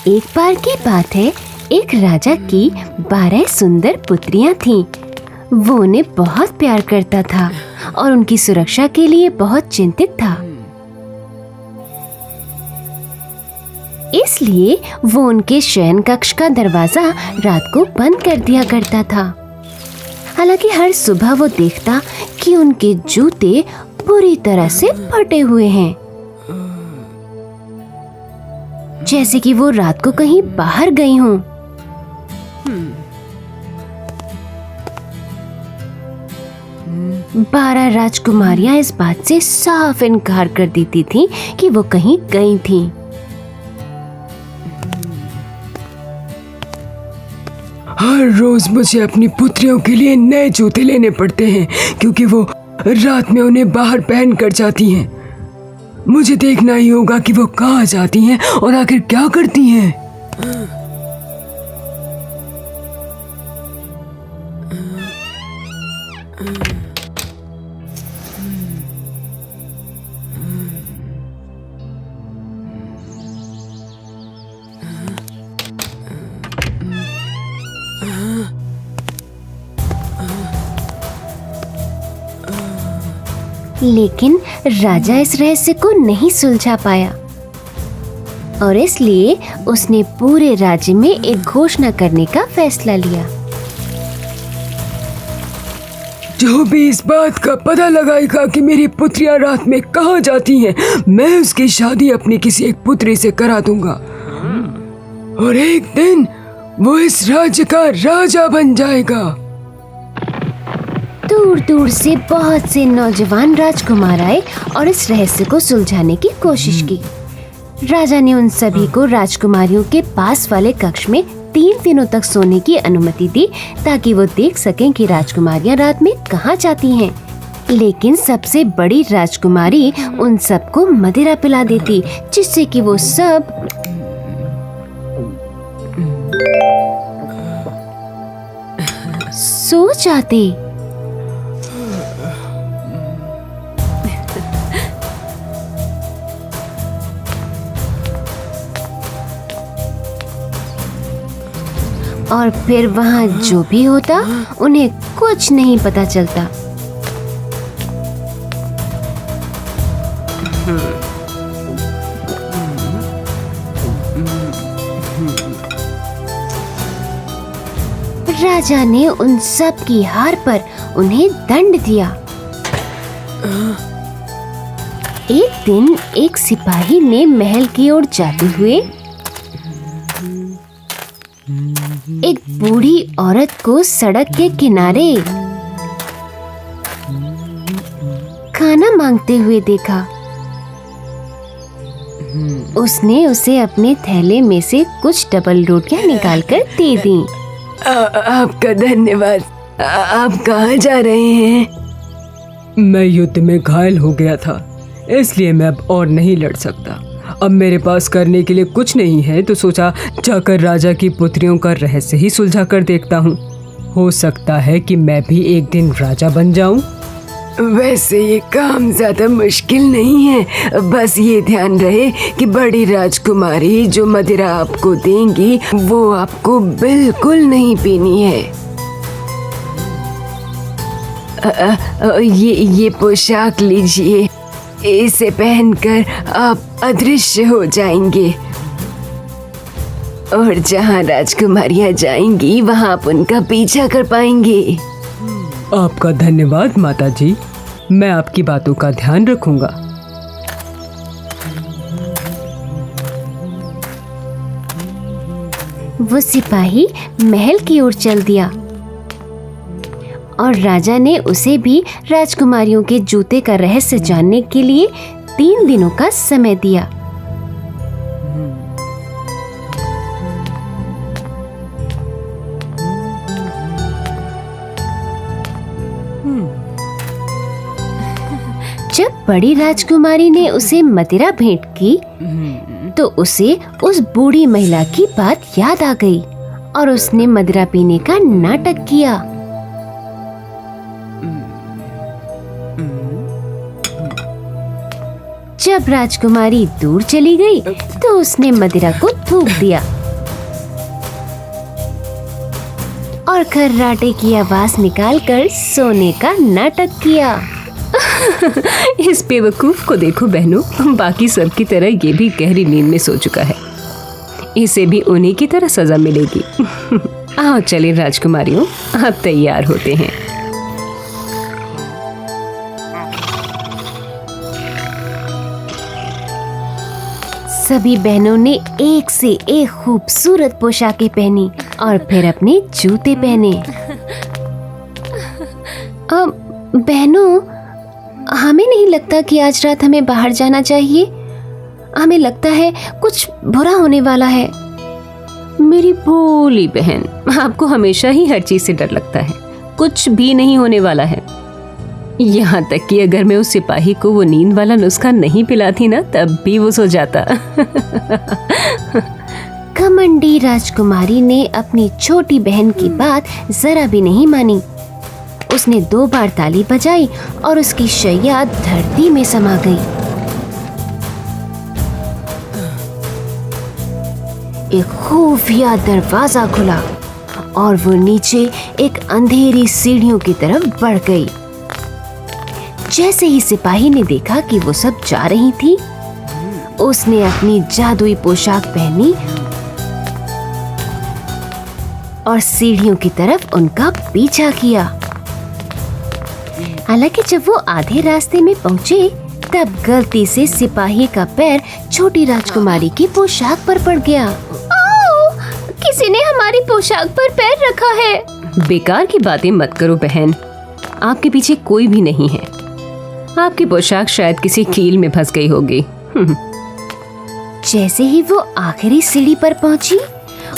एक बार की बात है, एक राजा की 12 सुंदर पुत्रियां थीं। वो उन्हें बहुत प्यार करता था और उनकी सुरक्षा के लिए बहुत चिंतित था। इसलिए वो उनके शयन कक्ष का दरवाजा रात को बंद कर दिया करता था। हालांकि हर सुबह वो देखता कि उनके जूते पूरी तरह से फटे हुए हैं, जैसे कि वो रात को कहीं बाहर गई हों। 12 राजकुमारियां इस बात से साफ इनकार कर देती थीं कि वो कहीं गई थीं। हर रोज मुझे अपनी पुत्रियों के लिए नए जूते लेने पड़ते हैं, क्योंकि वो रात में उन्हें बाहर पहन कर जाती हैं। मुझे देखना ही होगा कि वो कहाँ जाती हैं और आखिर क्या करती हैं। लेकिन राजा इस रहस्य को नहीं सुलझा पाया और इसलिए उसने पूरे राज्य में एक घोषणा करने का फैसला लिया। जो भी इस बात का पता लगाएगा कि मेरी पुत्रियां रात में कहाँ जाती हैं, मैं उसकी शादी अपनी किसी एक पुत्री से करा दूंगा और एक दिन वो इस राज्य का राजा बन जाएगा। दूर दूर से बहुत से नौजवान राजकुमार आए और इस रहस्य को सुलझाने की कोशिश की। राजा ने उन सभी को राजकुमारियों के पास वाले कक्ष में 3 दिनों तक सोने की अनुमति दी, ताकि वो देख सकें कि राजकुमारियां रात में कहाँ जाती हैं। लेकिन सबसे बड़ी राजकुमारी उन सबको मदिरा पिला देती, जिससे कि वो सब सो जाते। और फिर वहाँ जो भी होता उन्हें कुछ नहीं पता चलता। राजा ने उन सब की हार पर उन्हें दंड दिया। एक दिन एक सिपाही ने महल की ओर जाते हुए एक बूढ़ी औरत को सड़क के किनारे खाना मांगते हुए देखा। उसने उसे अपने थैले में से कुछ डबल रोटियां निकालकर दे दी। आपका धन्यवाद। आप कहाँ जा रहे हैं? मैं युद्ध में घायल हो गया था, इसलिए मैं अब और नहीं लड़ सकता। अब मेरे पास करने के लिए कुछ नहीं है, तो सोचा जाकर राजा की पुत्रियों का रहस्य ही सुलझा कर देखता हूँ। हो सकता है कि मैं भी एक दिन राजा बन जाऊँ। वैसे ये काम ज्यादा मुश्किल नहीं है, बस ये ध्यान रहे कि बड़ी राजकुमारी जो मदिरा आपको देंगी वो आपको बिल्कुल नहीं पीनी है। ये पोशाक लीजिए, इसे पहनकर आप अदृश्य हो जाएंगे और जहाँ राजकुमारियाँ जाएंगी वहाँ आप उनका पीछा कर पाएंगे। आपका धन्यवाद माता जी, मैं आपकी बातों का ध्यान रखूंगा। वो सिपाही महल की ओर चल दिया और राजा ने उसे भी राजकुमारियों के जूते का रहस्य जानने के लिए 3 दिनों का समय दिया। जब बड़ी राजकुमारी ने उसे मदिरा भेंट की, तो उसे उस बूढ़ी महिला की बात याद आ गई और उसने मदिरा पीने का नाटक किया। जब राजकुमारी दूर चली गई तो उसने मदिरा को थूक दिया और खर्राटे की आवाज निकालकर सोने का नाटक किया। इस बेवकूफ को देखो बहनों, बाकी सब की तरह ये भी गहरी नींद में सो चुका है। इसे भी उन्हीं की तरह सजा मिलेगी। आओ चले राजकुमारियों, अब तैयार होते हैं। सभी बहनों ने एक से एक खूबसूरत पोशाकें पहनी और फिर अपने जूते पहने। बहनों, हमें नहीं लगता कि आज रात हमें बाहर जाना चाहिए। हमें लगता है कुछ बुरा होने वाला है। मेरी भोली बहन, आपको हमेशा ही हर चीज से डर लगता है। कुछ भी नहीं होने वाला है। यहाँ तक कि अगर मैं उस सिपाही को वो नींद वाला नुस्खा नहीं पिलाती ना, तब भी वो सो जाता। घमंडी राजकुमारी ने अपनी छोटी बहन की बात जरा भी नहीं मानी। उसने 2 बार ताली बजाई और उसकी शैया धरती में समा गई। एक खुफिया दरवाजा खुला और वो नीचे एक अंधेरी सीढ़ियों की तरफ बढ़ गई। जैसे ही सिपाही ने देखा कि वो सब जा रही थी, उसने अपनी जादुई पोशाक पहनी और सीढ़ियों की तरफ उनका पीछा किया। हालांकि जब वो आधे रास्ते में पहुंचे, तब गलती से सिपाही का पैर छोटी राजकुमारी की पोशाक पर पड़ गया। ओह! किसी ने हमारी पोशाक पर पैर रखा है। बेकार की बातें मत करो बहन, आपके पीछे कोई भी नहीं है। आपकी पोशाक शायद किसी कील में फंस गई होगी। जैसे ही वो आखिरी सीढ़ी पर पहुंची,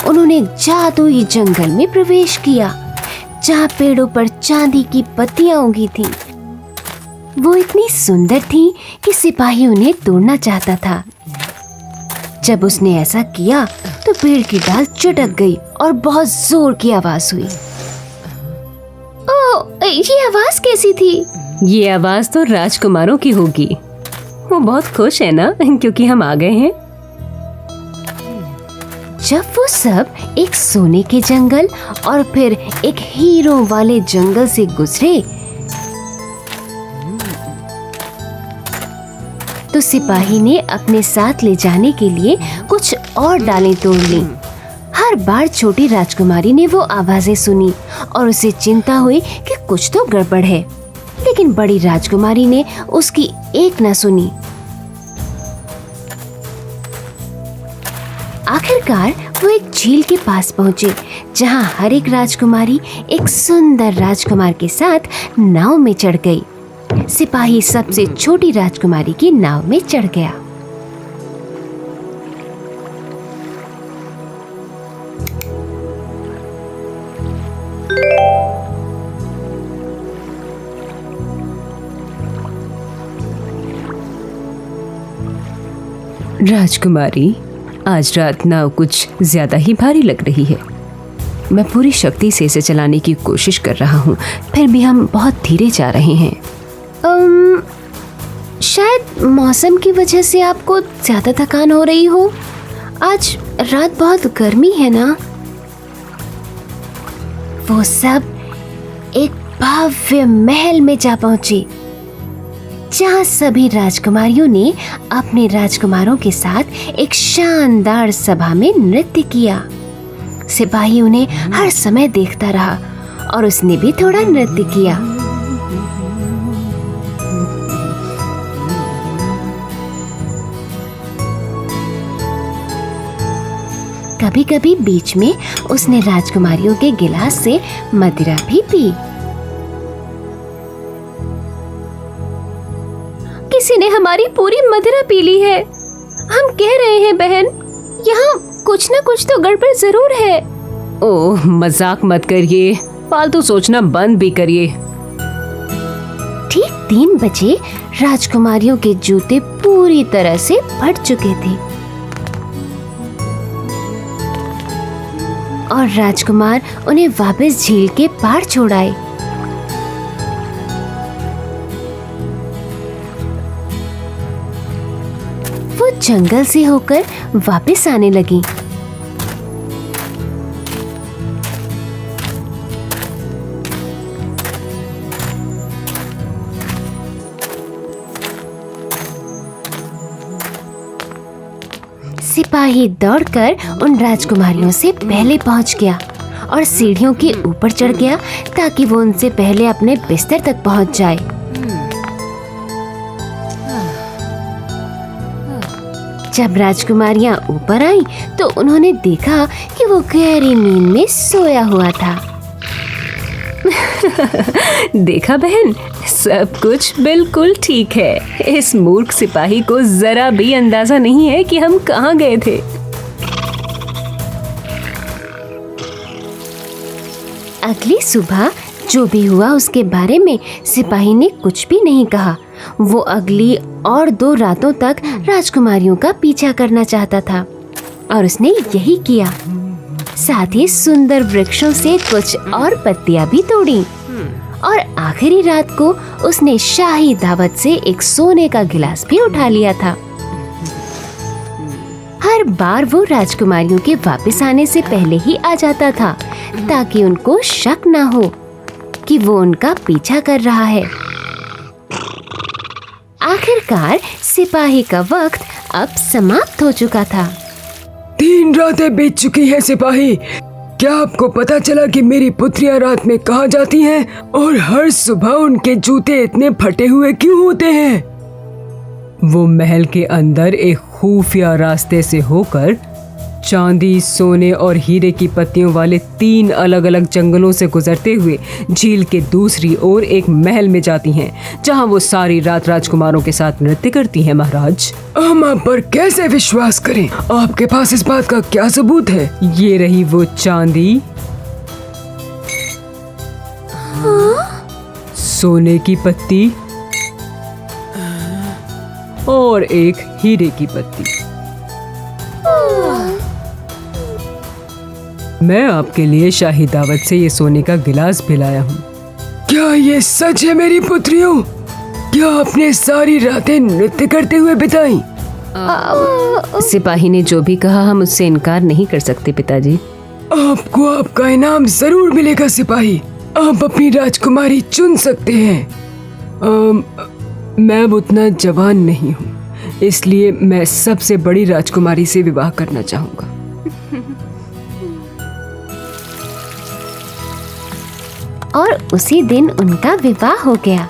उन्होंने जादुई जंगल में प्रवेश किया, जहाँ पेड़ों पर चांदी की पत्तियां उगी थीं। वो इतनी सुंदर थी कि सिपाही उन्हें तोड़ना चाहता था। जब उसने ऐसा किया तो पेड़ की डाल चुटक गई और बहुत जोर की आवाज हुई। ओह, ये आवाज कैसी थी? ये आवाज तो राजकुमारों की होगी। वो बहुत खुश है ना, क्योंकि हम आ गए हैं। जब वो सब एक सोने के जंगल और फिर एक हीरों वाले जंगल से गुजरे, तो सिपाही ने अपने साथ ले जाने के लिए कुछ और डालें तोड़ ली। हर बार छोटी राजकुमारी ने वो आवाजें सुनी और उसे चिंता हुई कि कुछ तो गड़बड़ है, लेकिन बड़ी राजकुमारी ने उसकी एक न सुनी। आखिरकार वो एक झील के पास पहुंचे, जहां हर एक राजकुमारी एक सुंदर राजकुमार के साथ नाव में चढ़ गई। सिपाही सबसे छोटी राजकुमारी की नाव में चढ़ गया। राजकुमारी, आज रात नाव कुछ ज्यादा ही भारी लग रही है। मैं पूरी शक्ति से इसे चलाने की कोशिश कर रहा हूँ, फिर भी हम बहुत धीरे जा रहे हैं। शायद मौसम की वजह से आपको ज्यादा थकान हो रही हो। आज रात बहुत गर्मी है ना। वो सब एक भव्य महल में जा पहुंचे, जहां सभी राजकुमारियों ने अपने राजकुमारों के साथ एक शानदार सभा में नृत्य किया। सिपाही उन्हें हर समय देखता रहा और उसने भी थोड़ा नृत्य किया। कभी कभी बीच में उसने राजकुमारियों के गिलास से मदिरा भी पी। किसी ने हमारी पूरी मदिरा पी ली है। हम कह रहे हैं बहन, यहाँ कुछ ना कुछ तो गड़बड़ जरूर है। ओह, मजाक मत करिए, फालतू सोचना बंद भी करिए। ठीक 3 बजे राजकुमारियों के जूते पूरी तरह से फट चुके थे और राजकुमार उन्हें वापस झील के पार छोड़ आए। वो जंगल से होकर वापस आने लगी। सिपाही दौड़कर उन राजकुमारियों से पहले पहुंच गया और सीढ़ियों के ऊपर चढ़ गया ताकि वो उनसे पहले अपने बिस्तर तक पहुंच जाए। जब राजकुमारियां ऊपर आईं, तो उन्होंने देखा कि वो गहरी नींद में सोया हुआ था। देखा बहन, सब कुछ बिल्कुल ठीक है। इस मूर्ख सिपाही को जरा भी अंदाजा नहीं है कि हम कहाँ गए थे। अगली सुबह जो भी हुआ उसके बारे में सिपाही ने कुछ भी नहीं कहा। वो अगली और 2 रातों तक राजकुमारियों का पीछा करना चाहता था और उसने यही किया। साथ ही सुंदर वृक्षों से कुछ और पत्तियां भी तोड़ी और आखिरी रात को उसने शाही दावत से एक सोने का गिलास भी उठा लिया था। हर बार वो राजकुमारियों के वापस आने से पहले ही आ जाता था ताकि उनको शक ना हो कि वो उनका पीछा कर रहा है। आखिरकार सिपाही का वक्त अब समाप्त हो चुका था। 3 रातें बीत चुकी हैं सिपाही। क्या आपको पता चला कि मेरी पुत्रियां रात में कहाँ जाती हैं और हर सुबह उनके जूते इतने फटे हुए क्यों होते हैं? वो महल के अंदर एक खुफिया रास्ते से होकर चांदी, सोने और हीरे की पत्तियों वाले 3 अलग-अलग जंगलों से गुजरते हुए झील के दूसरी ओर एक महल में जाती हैं, जहां वो सारी रात राजकुमारों के साथ नृत्य करती हैं। महाराज, हम आप पर कैसे विश्वास करें? आपके पास इस बात का क्या सबूत है? ये रही वो चांदी, सोने की पत्ती और एक हीरे की पत्ती। मैं आपके लिए शाही दावत से ये सोने का गिलास भी लाया हूँ। क्या ये सच है मेरी पुत्रियों? क्या आपने सारी रातें नृत्य करते हुए बिताई? सिपाही ने जो भी कहा हम उससे इनकार नहीं कर सकते पिताजी। आपको आपका इनाम जरूर मिलेगा सिपाही। आप अपनी राजकुमारी चुन सकते हैं। मैं अब उतना जवान नहीं हूँ, इसलिए मैं सबसे बड़ी राजकुमारी से विवाह करना चाहूँगा। और उसी दिन उनका विवाह हो गया।